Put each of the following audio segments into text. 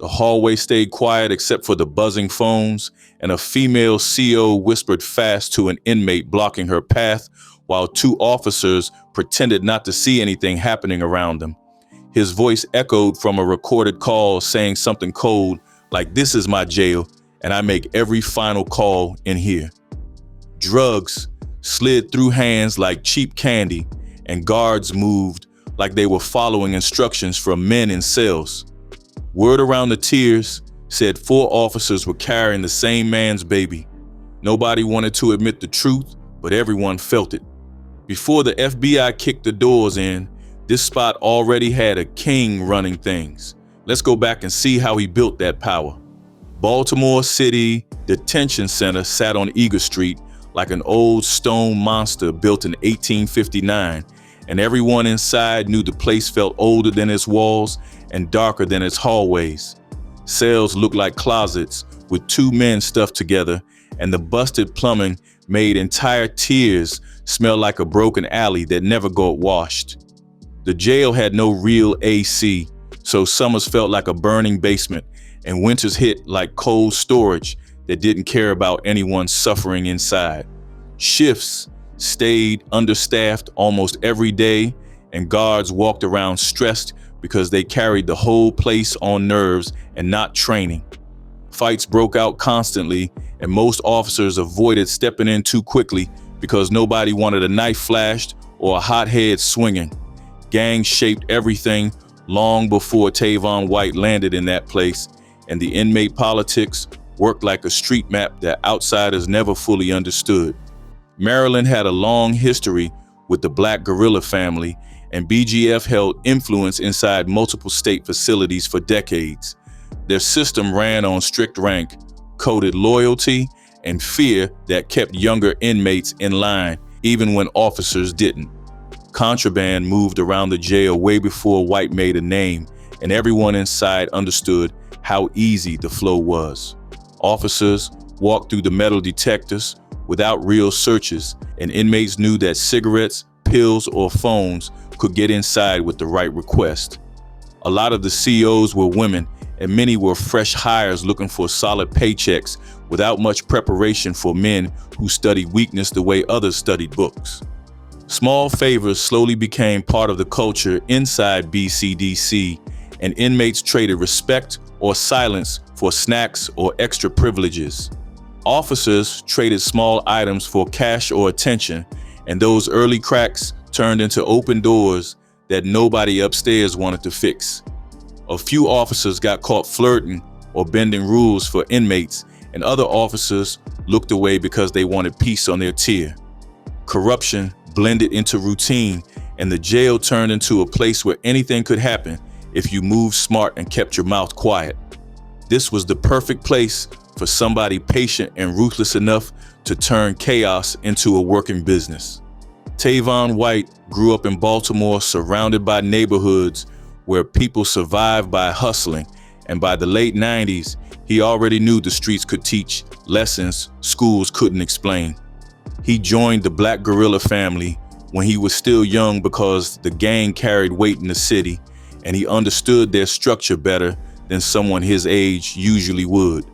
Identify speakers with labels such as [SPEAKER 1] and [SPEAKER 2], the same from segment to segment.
[SPEAKER 1] The hallway stayed quiet except for the buzzing phones, and a female CO whispered fast to an inmate blocking her path, while two officers pretended not to see anything happening around them. His voice echoed from a recorded call saying something cold like, "This is my jail, and I make every final call in here." Drugs slid through hands like cheap candy, and guards moved like they were following instructions from men in cells. Word around the tiers said 4 officers were carrying the same man's baby. Nobody wanted to admit the truth, but everyone felt it. Before the FBI kicked the doors in, this spot already had a king running things. Let's go back and see how he built that power. Baltimore City Detention Center sat on Eager Street like an old stone monster built in 1859, and everyone inside knew the place felt older than its walls and darker than its hallways. Cells looked like closets with 2 men stuffed together, and the busted plumbing made entire tiers smell like a broken alley that never got washed. The jail had no real AC, so summers felt like a burning basement, and winters hit like cold storage that didn't care about anyone suffering inside. Shifts stayed understaffed almost every day, and guards walked around stressed because they carried the whole place on nerves and not training. Fights broke out constantly, and most officers avoided stepping in too quickly because nobody wanted a knife flashed or a hot head swinging. Gangs shaped everything long before Tavon White landed in that place, and the inmate politics worked like a street map that outsiders never fully understood. Maryland had a long history with the Black Guerrilla family, and BGF held influence inside multiple state facilities for decades. Their system ran on strict rank, coded loyalty, and fear that kept younger inmates in line, even when officers didn't. Contraband moved around the jail way before White made a name, and everyone inside understood how easy the flow was. Officers walked through the metal detectors without real searches, and inmates knew that cigarettes, pills, or phones could get inside with the right request. A lot of the COs were women, and many were fresh hires looking for solid paychecks without much preparation for men who studied weakness the way others studied books. Small favors slowly became part of the culture inside BCDC, and inmates traded respect or silence for snacks or extra privileges. Officers traded small items for cash or attention, and those early cracks turned into open doors that nobody upstairs wanted to fix. A few officers got caught flirting or bending rules for inmates, and other officers looked away because they wanted peace on their tier. Corruption blended into routine, and the jail turned into a place where anything could happen if you moved smart and kept your mouth quiet. This was the perfect place for somebody patient and ruthless enough to turn chaos into a working business. Tavon White grew up in Baltimore, surrounded by neighborhoods where people survived by hustling, and by the late 90s, he already knew the streets could teach lessons schools couldn't explain. He joined the Black Guerrilla family when he was still young because the gang carried weight in the city, and he understood their structure better than someone his age usually would.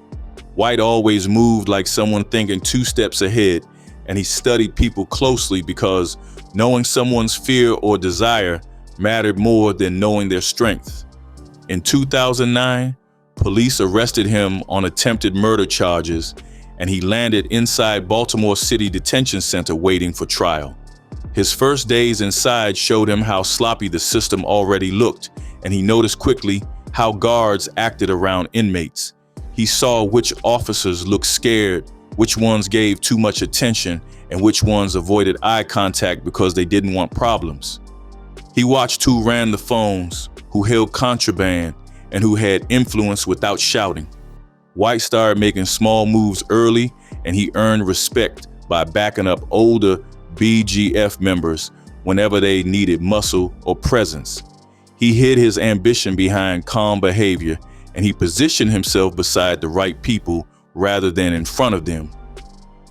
[SPEAKER 1] White always moved like someone thinking 2 steps ahead, and he studied people closely because knowing someone's fear or desire mattered more than knowing their strength. In 2009, police arrested him on attempted murder charges, and he landed inside Baltimore City Detention Center waiting for trial. His first days inside showed him how sloppy the system already looked, and he noticed quickly how guards acted around inmates. He saw which officers looked scared, which ones gave too much attention, and which ones avoided eye contact because they didn't want problems. He watched who ran the phones, who held contraband, and who had influence without shouting. White started making small moves early, and he earned respect by backing up older BGF members whenever they needed muscle or presence. He hid his ambition behind calm behavior, and he positioned himself beside the right people rather than in front of them.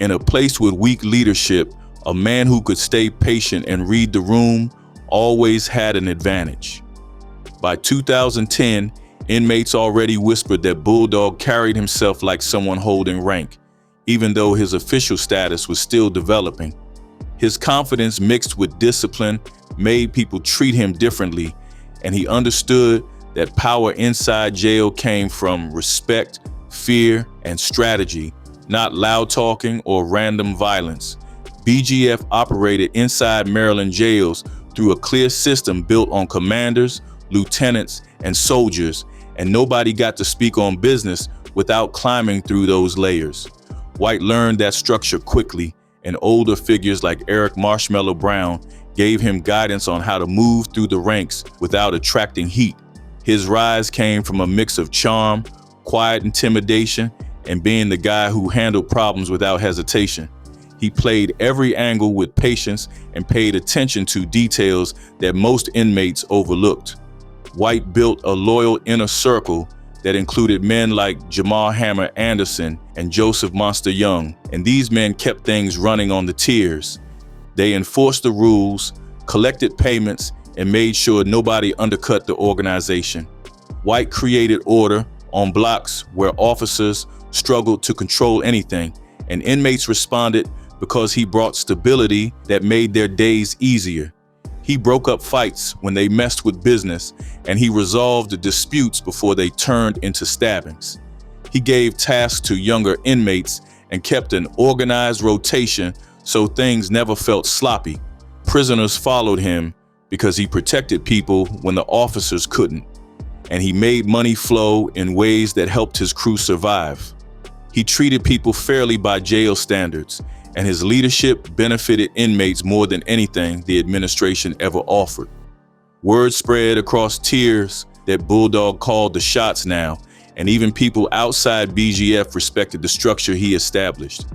[SPEAKER 1] In a place with weak leadership, a man who could stay patient and read the room always had an advantage. By 2010, Inmates already whispered that Bulldog carried himself like someone holding rank, even though his official status was still developing. His confidence mixed with discipline made people treat him differently, and he understood that power inside jail came from respect, fear, and strategy, not loud talking or random violence. BGF operated inside Maryland jails through a clear system built on commanders, lieutenants, and soldiers, and nobody got to speak on business without climbing through those layers. White learned that structure quickly, and older figures like Eric Marshmallow Brown gave him guidance on how to move through the ranks without attracting heat. His rise came from a mix of charm, quiet intimidation, and being the guy who handled problems without hesitation. He played every angle with patience and paid attention to details that most inmates overlooked. White built a loyal inner circle that included men like Jamal Hammer Anderson and Joseph Monster Young, and these men kept things running on the tiers. They enforced the rules, collected payments, and made sure nobody undercut the organization. White created order on blocks where officers struggled to control anything, and inmates responded because he brought stability that made their days easier. He broke up fights when they messed with business, and he resolved the disputes before they turned into stabbings. He gave tasks to younger inmates and kept an organized rotation so things never felt sloppy. Prisoners followed him because he protected people when the officers couldn't, and he made money flow in ways that helped his crew survive. He treated people fairly by jail standards, and his leadership benefited inmates more than anything the administration ever offered. Word spread across tiers that Bulldog called the shots now, and even people outside BGF respected the structure he established.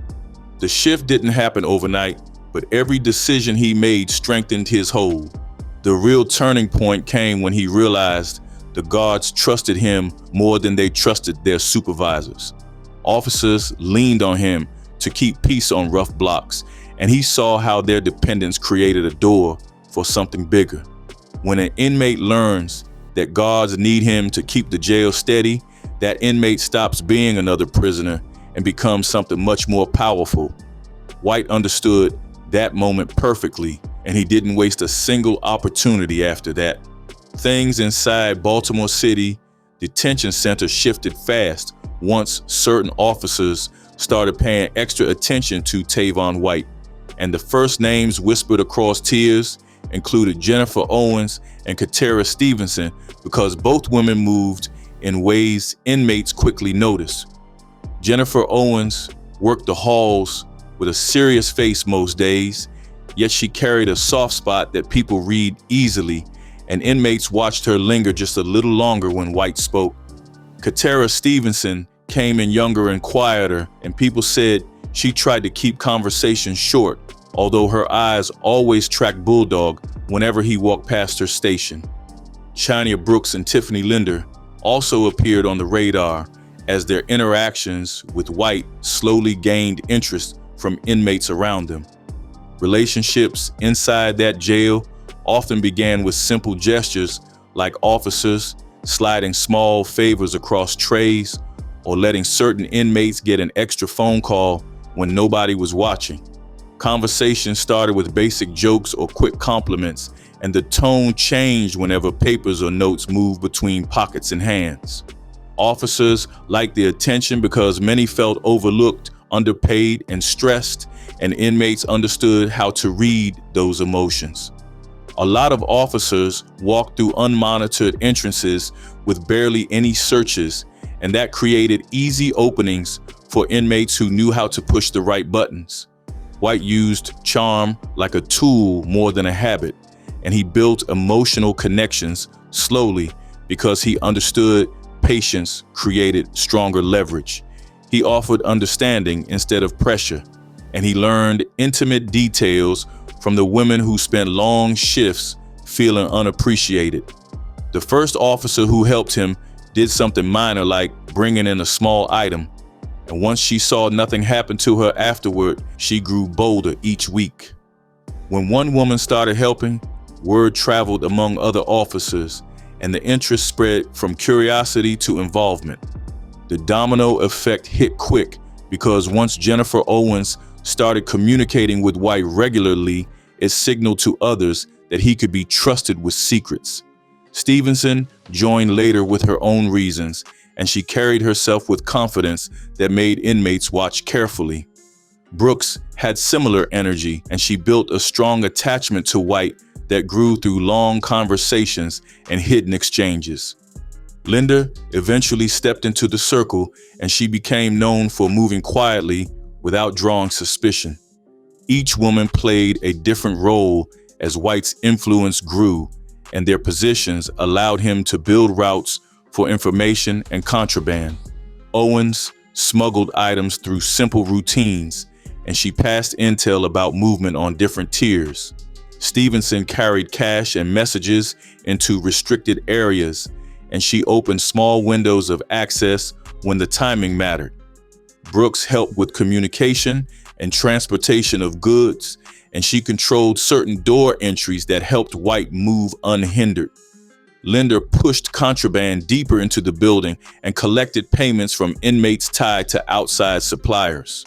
[SPEAKER 1] The shift didn't happen overnight, but every decision he made strengthened his hold. The real turning point came when he realized the guards trusted him more than they trusted their supervisors. Officers leaned on him to keep peace on rough blocks, and he saw how their dependence created a door for something bigger. When an inmate learns that guards need him to keep the jail steady, that inmate stops being another prisoner and becomes something much more powerful. White understood that moment perfectly, and he didn't waste a single opportunity after that. Things inside Baltimore City Detention Center shifted fast once certain officers started paying extra attention to Tavon White, and the first names whispered across tiers included Jennifer Owens and Katera Stevenson, because both women moved in ways inmates quickly noticed. Jennifer Owens worked the halls with a serious face most days, yet she carried a soft spot that people read easily, and inmates watched her linger just a little longer when White spoke. Katera Stevenson came in younger and quieter, and people said she tried to keep conversations short, although her eyes always tracked Bulldog whenever he walked past her station. Chania Brooks and Tiffany Linder also appeared on the radar as their interactions with White slowly gained interest from inmates around them. Relationships inside that jail often began with simple gestures like officers sliding small favors across trays or letting certain inmates get an extra phone call when nobody was watching. Conversations started with basic jokes or quick compliments, and the tone changed whenever papers or notes moved between pockets and hands. Officers liked the attention because many felt overlooked, underpaid, and stressed, and inmates understood how to read those emotions. A lot of officers walked through unmonitored entrances with barely any searches, and that created easy openings for inmates who knew how to push the right buttons. White used charm like a tool more than a habit, and he built emotional connections slowly because he understood patience created stronger leverage. He offered understanding instead of pressure, and he learned intimate details from the women who spent long shifts feeling unappreciated. The first officer who helped him did something minor like bringing in a small item, and once she saw nothing happen to her afterward, she grew bolder each week. When one woman started helping, word traveled among other officers, and the interest spread from curiosity to involvement. The domino effect hit quick because once Jennifer Owens started communicating with White regularly, it signaled to others that he could be trusted with secrets. Stevenson joined later with her own reasons, and she carried herself with confidence that made inmates watch carefully. Brooks had similar energy, and she built a strong attachment to White that grew through long conversations and hidden exchanges. Linda eventually stepped into the circle, and she became known for moving quietly without drawing suspicion. Each woman played a different role as White's influence grew, and their positions allowed him to build routes for information and contraband. Owens smuggled items through simple routines, and she passed intel about movement on different tiers. Stevenson carried cash and messages into restricted areas, and she opened small windows of access when the timing mattered. Brooks helped with communication and transportation of goods, and she controlled certain door entries that helped White move unhindered. Linda pushed contraband deeper into the building and collected payments from inmates tied to outside suppliers.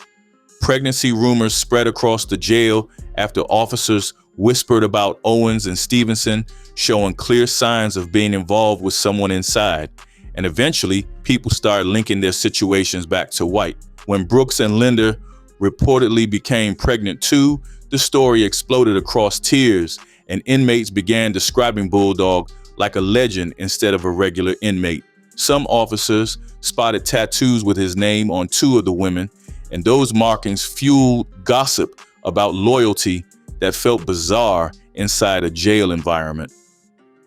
[SPEAKER 1] Pregnancy rumors spread across the jail after officers whispered about Owens and Stevenson, showing clear signs of being involved with someone inside, and eventually people started linking their situations back to White. When Brooks and Linda reportedly became pregnant too, the story exploded across tiers, and inmates began describing Bulldog like a legend instead of a regular inmate. Some officers spotted tattoos with his name on 2 of the women, and those markings fueled gossip about loyalty that felt bizarre inside a jail environment.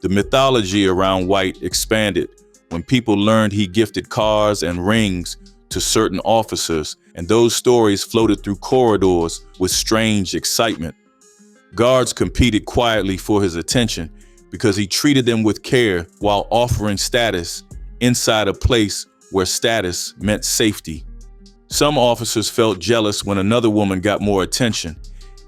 [SPEAKER 1] The mythology around White expanded when people learned he gifted cars and rings to certain officers, and those stories floated through corridors with strange excitement. Guards competed quietly for his attention because he treated them with care while offering status inside a place where status meant safety. Some officers felt jealous when another woman got more attention,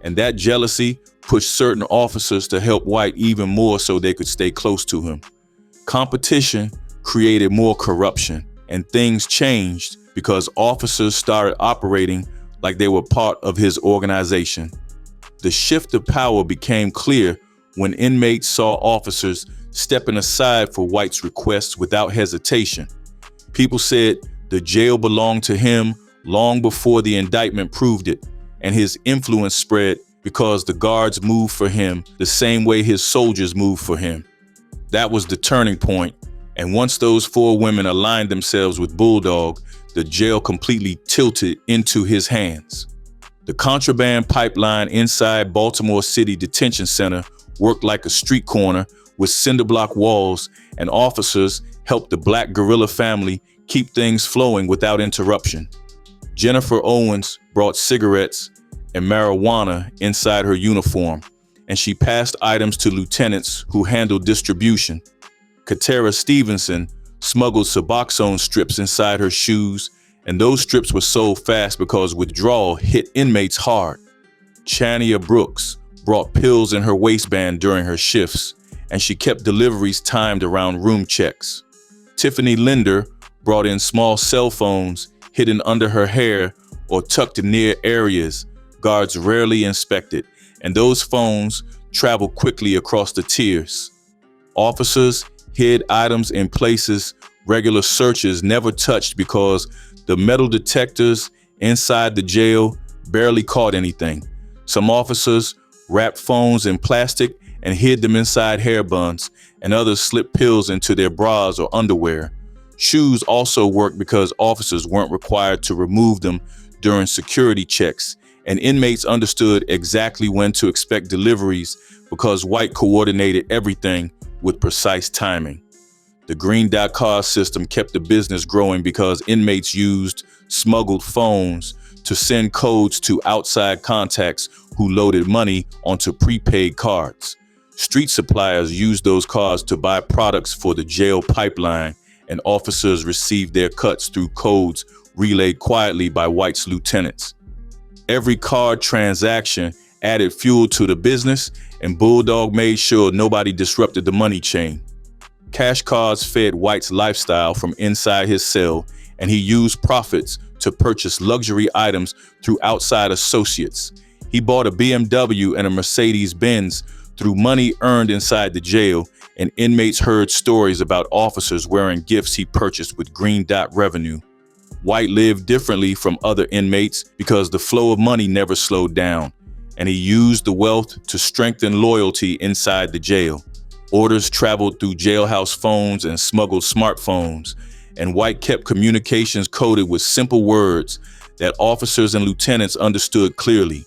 [SPEAKER 1] and that jealousy pushed certain officers to help White even more so they could stay close to him. Competition created more corruption, and things changed because officers started operating like they were part of his organization. The shift of power became clear when inmates saw officers stepping aside for White's requests without hesitation. People said the jail belonged to him long before the indictment proved it, and his influence spread because the guards moved for him the same way his soldiers moved for him. That was the turning point, and once those 4 women aligned themselves with Bulldog, the jail completely tilted into his hands. The contraband pipeline inside Baltimore City Detention Center worked like a street corner with cinder block walls, and officers helped the Black Guerrilla family keep things flowing without interruption. Jennifer Owens brought cigarettes and marijuana inside her uniform, and she passed items to lieutenants who handled distribution. Katera Stevenson smuggled Suboxone strips inside her shoes, and those strips were sold fast because withdrawal hit inmates hard. Chania Brooks brought pills in her waistband during her shifts, and she kept deliveries timed around room checks. Tiffany Linder brought in small cell phones hidden under her hair or tucked near areas guards rarely inspected, and those phones traveled quickly across the tiers. Officers hid items in places regular searchers never touched because the metal detectors inside the jail barely caught anything. Some officers wrapped phones in plastic and hid them inside hair buns, and others slipped pills into their bras or underwear. Shoes also worked because officers weren't required to remove them during security checks, and inmates understood exactly when to expect deliveries because White coordinated everything with precise timing. The green dot card system kept the business growing because inmates used smuggled phones to send codes to outside contacts who loaded money onto prepaid cards. Street suppliers used those cards to buy products for the jail pipeline, and officers received their cuts through codes relayed quietly by White's lieutenants. Every card transaction added fuel to the business, and Bulldog made sure nobody disrupted the money chain. Cash cards fed White's lifestyle from inside his cell, and he used profits to purchase luxury items through outside associates. He bought a BMW and a Mercedes-Benz through money earned inside the jail, and inmates heard stories about officers wearing gifts he purchased with green dot revenue. White lived differently from other inmates because the flow of money never slowed down, and he used the wealth to strengthen loyalty inside the jail. Orders traveled through jailhouse phones and smuggled smartphones, and White kept communications coded with simple words that officers and lieutenants understood clearly.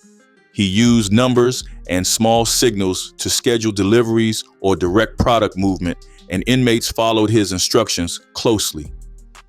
[SPEAKER 1] He used numbers and small signals to schedule deliveries or direct product movement, and inmates followed his instructions closely.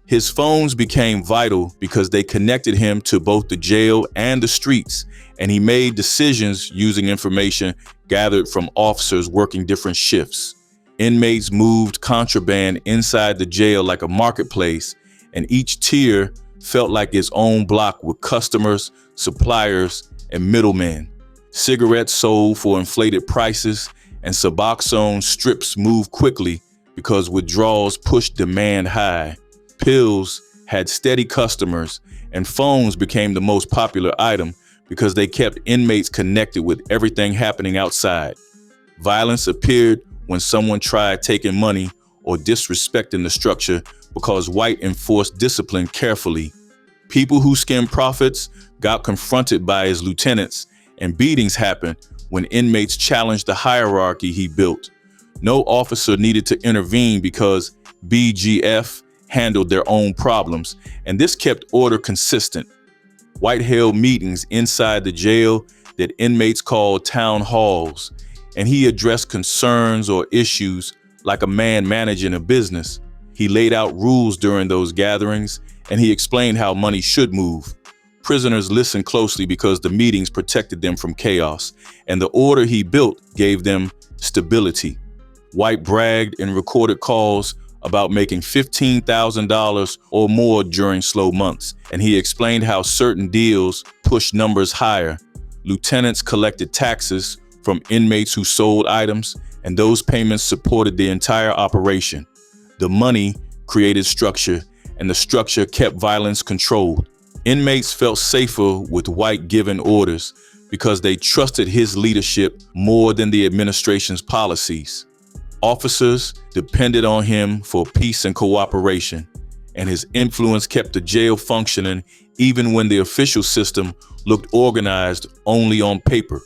[SPEAKER 1] His phones became vital because they connected him to both the jail and the streets, and he made decisions using information gathered from officers working different shifts. Inmates moved contraband inside the jail like a marketplace, and each tier felt like its own block with customers, suppliers, and middlemen. Cigarettes sold for inflated prices, and Suboxone strips moved quickly because withdrawals pushed demand high. Pills had steady customers, and phones became the most popular item because they kept inmates connected with everything happening outside. Violence appeared when someone tried taking money or disrespecting the structure because White enforced discipline carefully. People who skimmed profits got confronted by his lieutenants, and beatings happened when inmates challenged the hierarchy he built. No officer needed to intervene because BGF handled their own problems, and this kept order consistent. White held meetings inside the jail that inmates called town halls, and he addressed concerns or issues like a man managing a business. He laid out rules during those gatherings, and he explained how money should move. Prisoners listened closely because the meetings protected them from chaos, and the order he built gave them stability. White bragged in recorded calls about making $15,000 or more during slow months, and he explained how certain deals pushed numbers higher. Lieutenants collected taxes from inmates who sold items, and those payments supported the entire operation. The money created structure, and the structure kept violence controlled. Inmates felt safer with White giving orders because they trusted his leadership more than the administration's policies. Officers depended on him for peace and cooperation, and his influence kept the jail functioning even when the official system looked organized only on paper.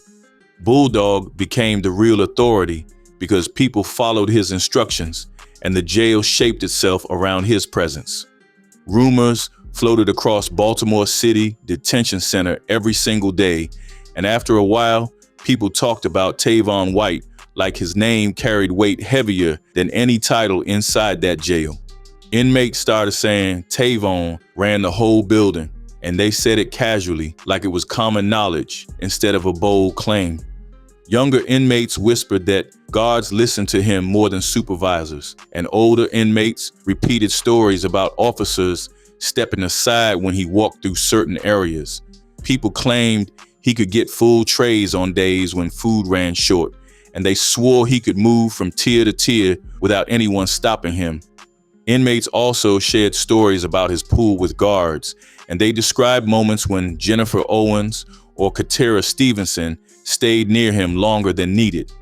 [SPEAKER 1] Bulldog became the real authority because people followed his instructions, and the jail shaped itself around his presence. Rumors floated across Baltimore City Detention Center every single day, and after a while, people talked about Tavon White like his name carried weight heavier than any title inside that jail. Inmates started saying Tavon ran the whole building, and they said it casually like it was common knowledge instead of a bold claim. Younger inmates whispered that guards listened to him more than supervisors, and older inmates repeated stories about officers stepping aside when he walked through certain areas. People claimed he could get full trays on days when food ran short, and they swore he could move from tier to tier without anyone stopping him. Inmates also shared stories about his pool with guards, and they described moments when Jennifer Owens or Katera Stevenson stayed near him longer than needed.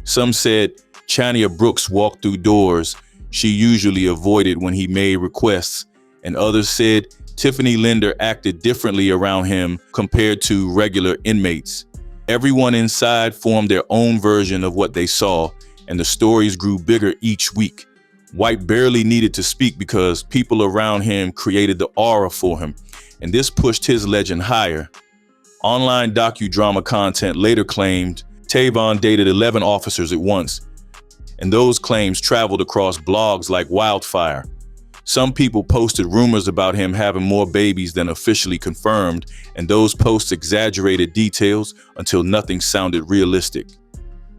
[SPEAKER 1] Some said Chania Brooks walked through doors she usually avoided when he made requests, and others said Tiffany Linder acted differently around him compared to regular inmates. Everyone inside formed their own version of what they saw, and the stories grew bigger each week. White barely needed to speak because people around him created the aura for him, and this pushed his legend higher. Online docudrama content later claimed Tavon dated 11 officers at once, and those claims traveled across blogs like wildfire. Some people posted rumors about him having more babies than officially confirmed, and those posts exaggerated details until nothing sounded realistic.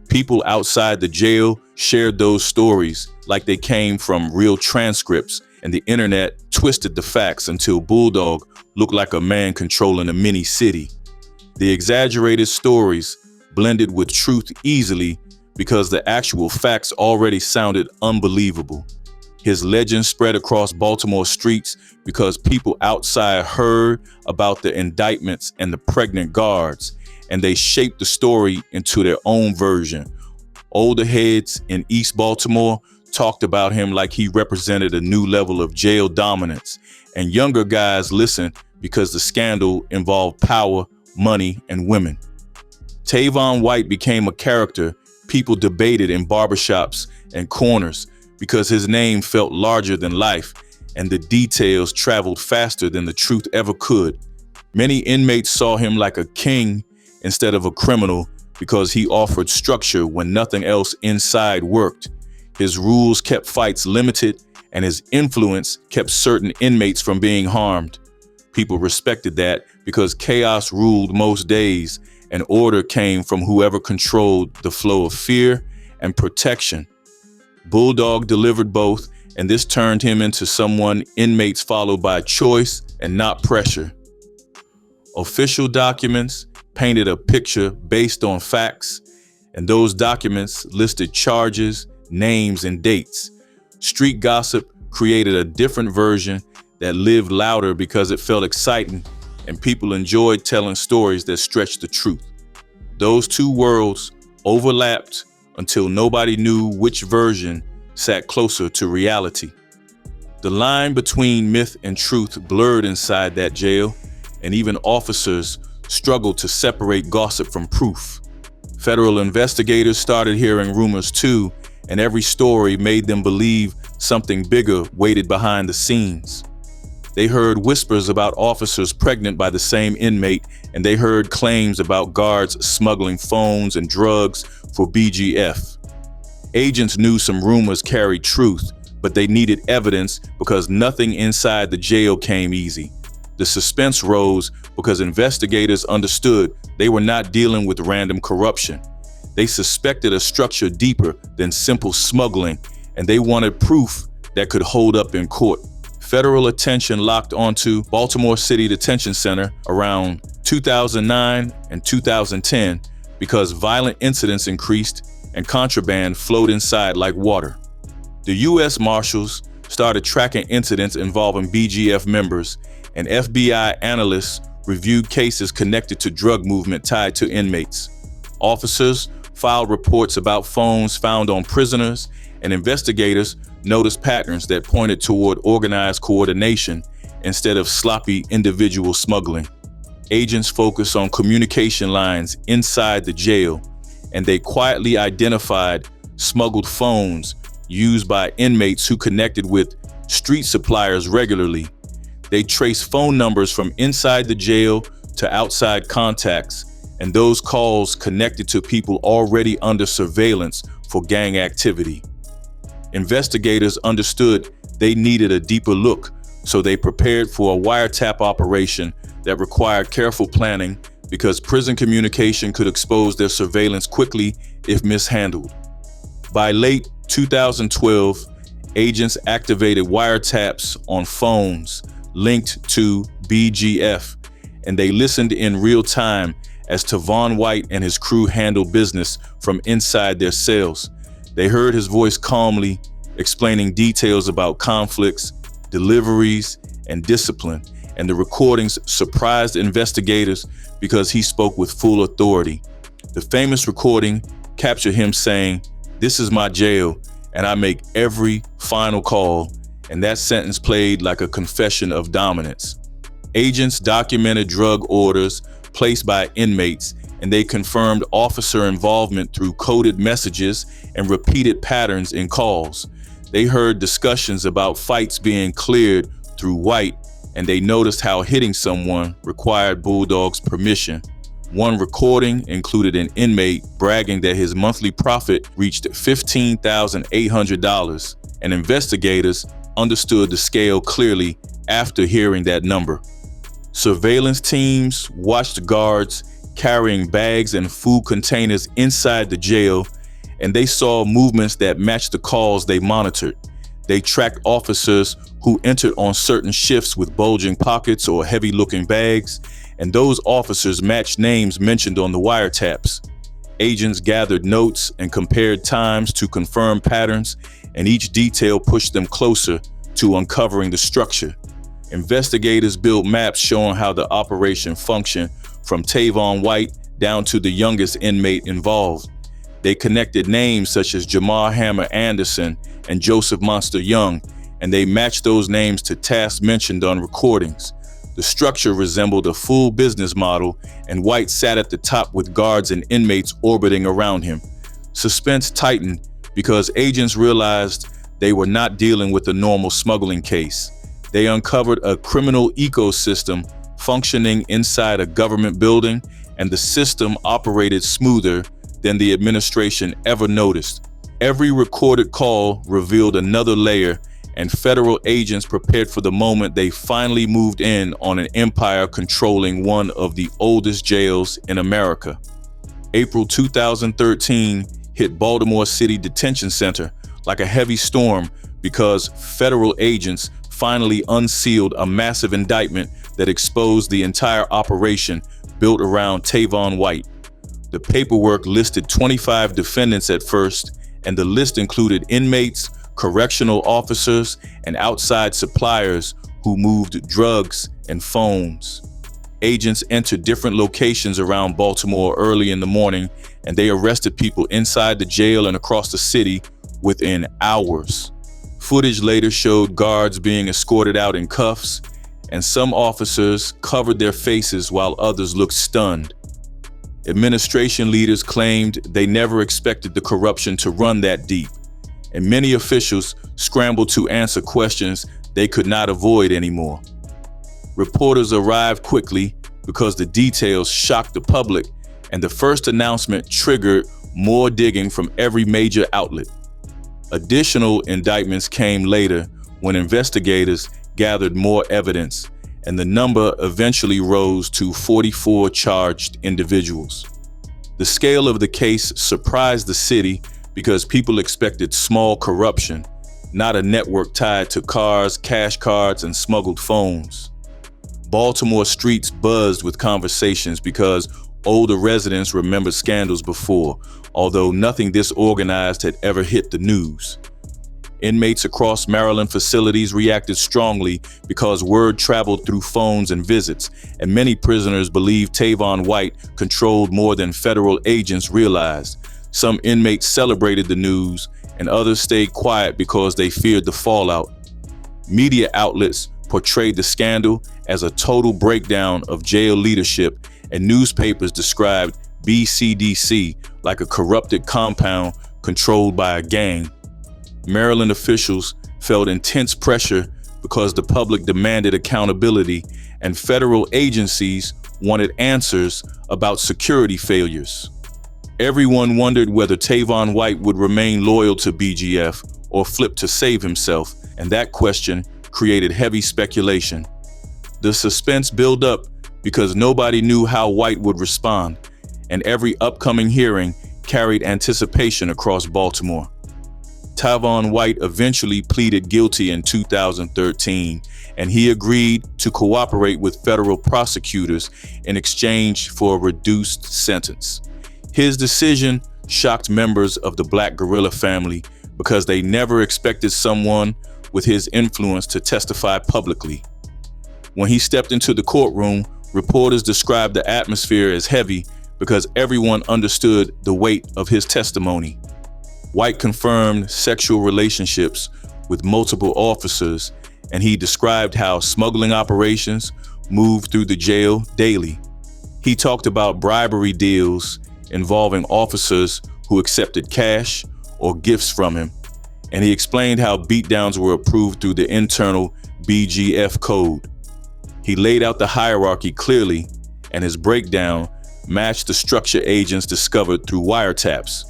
[SPEAKER 1] People outside the jail shared those stories like they came from real transcripts, and the internet twisted the facts until Bulldog looked like a man controlling a mini city. The exaggerated stories blended with truth easily because the actual facts already sounded unbelievable. His legend spread across Baltimore streets because people outside heard about the indictments and the pregnant guards, and they shaped the story into their own version. Older heads in East Baltimore talked about him like he represented a new level of jail dominance, and younger guys listened because the scandal involved power, money, and women. Tavon White became a character people debated in barbershops and corners because his name felt larger than life, and the details traveled faster than the truth ever could. Many inmates saw him like a king instead of a criminal because he offered structure when nothing else inside worked. His rules kept fights limited, and his influence kept certain inmates from being harmed. People respected that because chaos ruled most days, and order came from whoever controlled the flow of fear and protection. Bulldog delivered both, and this turned him into someone inmates followed by choice and not pressure. Official documents painted a picture based on facts, and those documents listed charges, names, and dates. Street gossip created a different version that lived louder because it felt exciting, and people enjoyed telling stories that stretched the truth. Those two worlds overlapped until nobody knew which version sat closer to reality. The line between myth and truth blurred inside that jail, and even officers struggled to separate gossip from proof. Federal investigators started hearing rumors too, and every story made them believe something bigger waited behind the scenes. They heard whispers about officers pregnant by the same inmate, and they heard claims about guards smuggling phones and drugs for BGF. Agents knew some rumors carried truth, but they needed evidence because nothing inside the jail came easy. The suspense rose because investigators understood they were not dealing with random corruption. They suspected a structure deeper than simple smuggling, and they wanted proof that could hold up in court. Federal attention locked onto Baltimore City Detention Center around 2009 and 2010 because violent incidents increased and contraband flowed inside like water. The U.S. Marshals started tracking incidents involving BGF members, and FBI analysts reviewed cases connected to drug movement tied to inmates. Officers filed reports about phones found on prisoners, and investigators noticed patterns that pointed toward organized coordination instead of sloppy individual smuggling. Agents focused on communication lines inside the jail, and they quietly identified smuggled phones used by inmates who connected with street suppliers regularly. They traced phone numbers from inside the jail to outside contacts, and those calls connected to people already under surveillance for gang activity. Investigators understood they needed a deeper look, so they prepared for a wiretap operation that required careful planning because prison communication could expose their surveillance quickly if mishandled. By late 2012, agents activated wiretaps on phones linked to BGF, and they listened in real time as Tavon White and his crew handled business from inside their cells. They heard his voice calmly explaining details about conflicts, deliveries, and discipline, and the recordings surprised investigators because he spoke with full authority. The famous recording captured him saying, "This is my jail, and I make every final call," and that sentence played like a confession of dominance. Agents documented drug orders placed by inmates, and they confirmed officer involvement through coded messages and repeated patterns in calls. They heard discussions about fights being cleared through White, and they noticed how hitting someone required Bulldog's permission. One recording included an inmate bragging that his monthly profit reached $15,800, and investigators understood the scale clearly after hearing that number. Surveillance teams watched guards carrying bags and food containers inside the jail, and they saw movements that matched the calls they monitored. They tracked officers who entered on certain shifts with bulging pockets or heavy-looking bags, and those officers matched names mentioned on the wiretaps. Agents gathered notes and compared times to confirm patterns, and each detail pushed them closer to uncovering the structure. Investigators built maps showing how the operation functioned, from Tavon White down to the youngest inmate involved. They connected names such as Jamar Hammer Anderson and Joseph Monster Young, and they matched those names to tasks mentioned on recordings. The structure resembled a full business model, and White sat at the top with guards and inmates orbiting around him. Suspense tightened because agents realized they were not dealing with a normal smuggling case. They uncovered a criminal ecosystem functioning inside a government building, and the system operated smoother than the administration ever noticed. Every recorded call revealed another layer, and federal agents prepared for the moment they finally moved in on an empire controlling one of the oldest jails in America. April 2013 hit Baltimore City Detention Center like a heavy storm because federal agents finally unsealed a massive indictment that exposed the entire operation built around Tavon White. The paperwork listed 25 defendants at first, and the list included inmates, correctional officers, and outside suppliers who moved drugs and phones. Agents entered different locations around Baltimore early in the morning, and they arrested people inside the jail and across the city within hours. Footage later showed guards being escorted out in cuffs, and some officers covered their faces while others looked stunned. Administration leaders claimed they never expected the corruption to run that deep, and many officials scrambled to answer questions they could not avoid anymore. Reporters arrived quickly because the details shocked the public, and the first announcement triggered more digging from every major outlet. Additional indictments came later when investigators gathered more evidence, and the number eventually rose to 44 charged individuals. The scale of the case surprised the city because people expected small corruption, not a network tied to cars, cash cards, and smuggled phones. Baltimore streets buzzed with conversations because older residents remembered scandals before, although nothing this organized had ever hit the news. Inmates across Maryland facilities reacted strongly because word traveled through phones and visits, and many prisoners believed Tavon White controlled more than federal agents realized. Some inmates celebrated the news, and others stayed quiet because they feared the fallout. Media outlets portrayed the scandal as a total breakdown of jail leadership, and newspapers described BCDC like a corrupted compound controlled by a gang. Maryland officials felt intense pressure because the public demanded accountability, and federal agencies wanted answers about security failures. Everyone wondered whether Tavon White would remain loyal to BGF or flip to save himself, and that question created heavy speculation. The suspense built up because nobody knew how White would respond, and every upcoming hearing carried anticipation across Baltimore. Tavon White eventually pleaded guilty in 2013, and he agreed to cooperate with federal prosecutors in exchange for a reduced sentence. His decision shocked members of the Black Guerrilla family because they never expected someone with his influence to testify publicly. When he stepped into the courtroom, reporters described the atmosphere as heavy because everyone understood the weight of his testimony. White confirmed sexual relationships with multiple officers, and he described how smuggling operations moved through the jail daily. He talked about bribery deals involving officers who accepted cash or gifts from him, and he explained how beatdowns were approved through the internal BGF code. He laid out the hierarchy clearly, and his breakdown matched the structure agents discovered through wiretaps.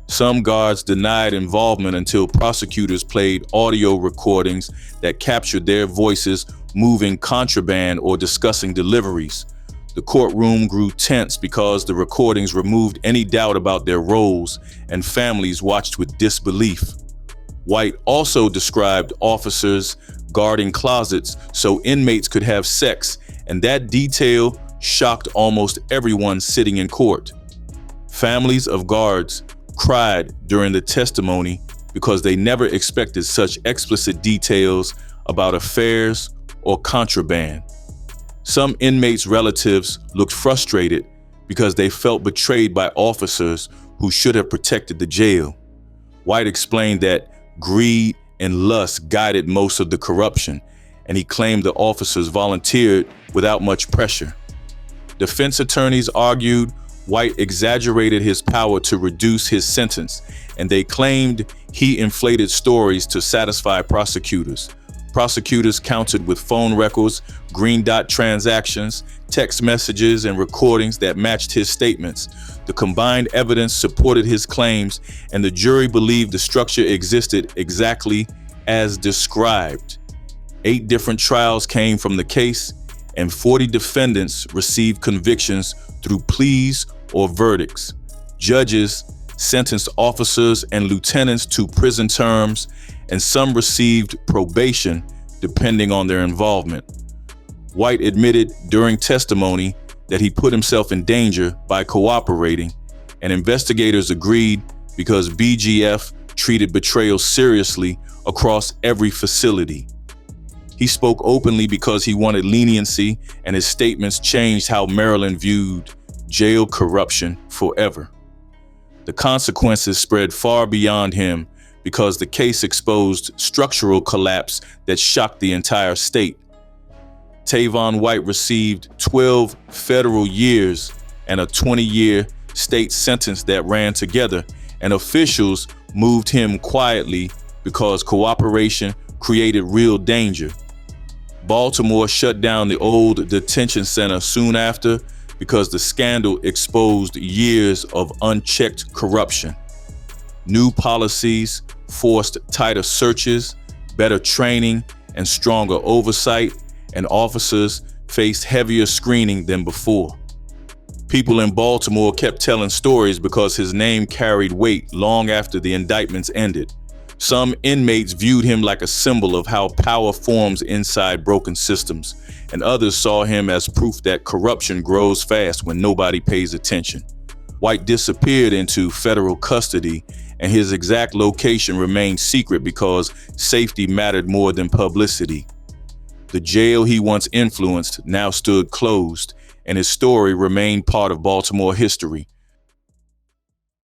[SPEAKER 1] Some guards denied involvement until prosecutors played audio recordings that captured their voices moving contraband or discussing deliveries. The courtroom grew tense because the recordings removed any doubt about their roles, and families watched with disbelief. White also described officers guarding closets so inmates could have sex, and that detail shocked almost everyone sitting in court. Families of guards cried during the testimony because they never expected such explicit details about affairs or contraband. Some inmates' relatives looked frustrated because they felt betrayed by officers who should have protected the jail. White explained that greed and lust guided most of the corruption, and he claimed the officers volunteered without much pressure. Defense attorneys argued White exaggerated his power to reduce his sentence, and they claimed he inflated stories to satisfy prosecutors. Prosecutors countered with phone records, green dot transactions, text messages, and recordings that matched his statements. The combined evidence supported his claims, and the jury believed the structure existed exactly as described. 8 different trials came from the case, and 40 defendants received convictions through pleas or verdicts. Judges sentenced officers and lieutenants to prison terms, and some received probation depending on their involvement. White admitted during testimony that he put himself in danger by cooperating, and investigators agreed because BGF treated betrayal seriously across every facility. He spoke openly because he wanted leniency, and his statements changed how Maryland viewed jail corruption forever. The consequences spread far beyond him because the case exposed structural collapse that shocked the entire state. Tavon White received 12 federal years and a 20-year state sentence that ran together, and officials moved him quietly because cooperation created real danger. Baltimore shut down the old detention center soon after because the scandal exposed years of unchecked corruption. New policies forced tighter searches, better training, and stronger oversight, and officers faced heavier screening than before. People in Baltimore kept telling stories because his name carried weight long after the indictments ended. Some inmates viewed him like a symbol of how power forms inside broken systems, and others saw him as proof that corruption grows fast when nobody pays attention. White disappeared into federal custody, and his exact location remained secret because safety mattered more than publicity. The jail he once influenced now stood closed, and his story remained part of Baltimore history.